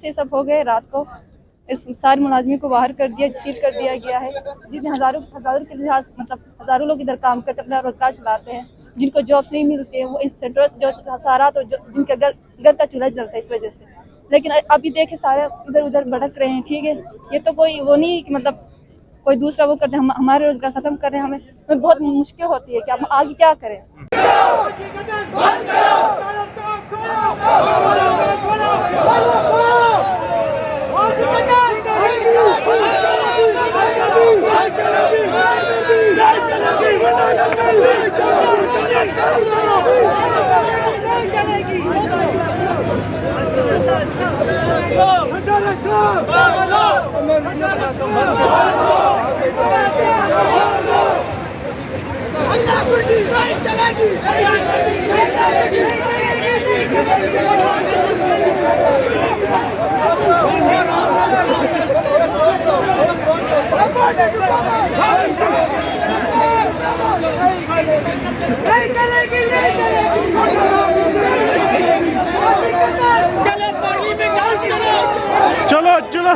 से सब हो गए। रात को इस सारे मुलाजमी को बाहर कर दिया, सील कर दिया गया है। जितने हजारों के लिहाज मतलब हजारों लोग इधर काम करते अपना रोजगार चलाते हैं, जिनको जॉब्स नहीं मिलते हैं, वो इन सेंटरों से जो सारा तो जिनके घर का चूल्हा जलता है इस वजह से। लेकिन अभी देखे सारे इधर उधर भटक रहे हैं। ठीक है, ये तो कोई वो नहीं कि मतलब कोई दूसरा वो करते हैं, हमारे रोजगार खत्म कर रहे हैं। हमें बहुत मुश्किल होती है कि हम आगे क्या करें। चलो चलो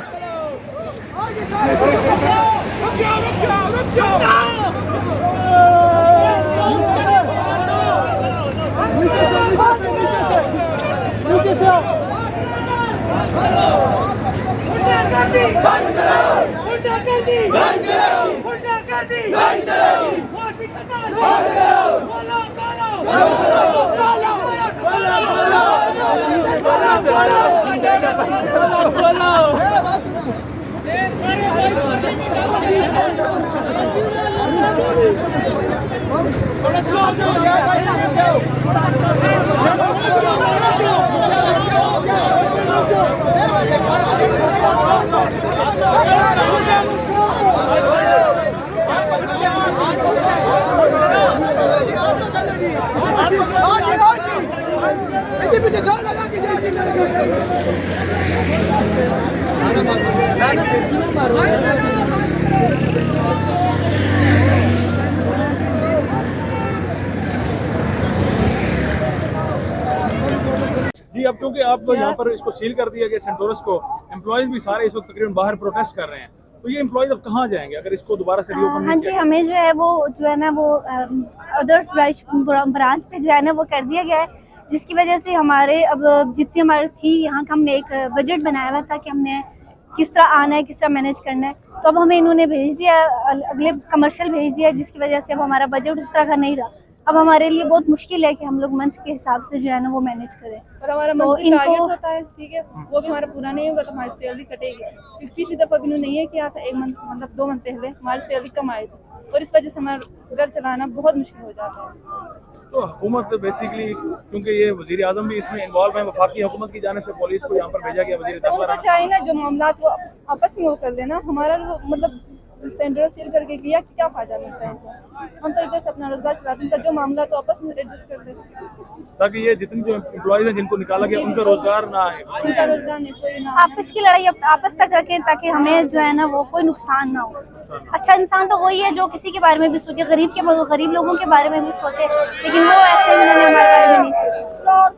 जी, अब चूंकि आप यहाँ पर इसको सील कर दिया गया सेंटोरस को, एम्प्लॉयज भी सारे इस वक्त तकरीबन बाहर प्रोटेस्ट कर रहे हैं, तो ये एम्प्लॉयज अब कहाँ जाएंगे अगर इसको दोबारा से रीओपन? हाँ जी, हमें जो है ना वो अदर्स ब्रांच पे जो है ना वो कर दिया गया है, जिसकी वजह से हमारे अब जितनी हमारी थी यहाँ का हमने एक बजट बनाया हुआ था कि हमने किस तरह आना है, किस तरह मैनेज करना है। तो अब हमें इन्होंने भेज दिया, अगले कमर्शियल भेज दिया, जिसकी वजह से अब हमारा बजट उस तरह का नहीं रहा। अब हमारे लिए बहुत मुश्किल है कि हम लोग मंथ के हिसाब से जो है ना वो मैनेज करें। और हमारा तो मंथली इनको टारगेट होता है, ठीक है, वो भी हमारा पूरा नहीं होगा तो हमारी सैलरी कटेगी। क्योंकि पिछली दफा भी इन्होंने ये किया था, एक मंथ मतलब 2 मंथ पहले हमारी सैलरी कम आई थी और इस वजह से हमारा घर चलाना बहुत मुश्किल हो जाता है। तो हुकूमत बेसिकली, क्योंकि ये वजीर आजम भी इसमें इन्वॉल्व है, वफाकी हुकूमत की जानिब से पुलिस को यहाँ पर भेजा गया, वजीर तो दाखिला चाहिए ना जो मामला वो आपस में वो कर लेना। हमारा मतलब सेंटर सील करके किया कि क्या फायदा मिलता है इनको? हम तो इधर से अपना रोजगार चलाते हैं, जो मामला तो आपस में एडजस्ट कर दे, ताकि ये जितनी जो एम्प्लॉयज हैं जिनको निकाला गया उनका रोजगार ना आए। उनका रोजगार नहीं, कोई ना। आपस की लड़ाई आपस तक रखें ताकि हमें जो है ना वो कोई नुकसान ना हो। अच्छा इंसान तो वही है जो किसी के बारे में भी सोचे, गरीब लोगों के बारे में भी सोचे, लेकिन वो ऐसे उन्होंने हमारे बारे में नहीं सोचा।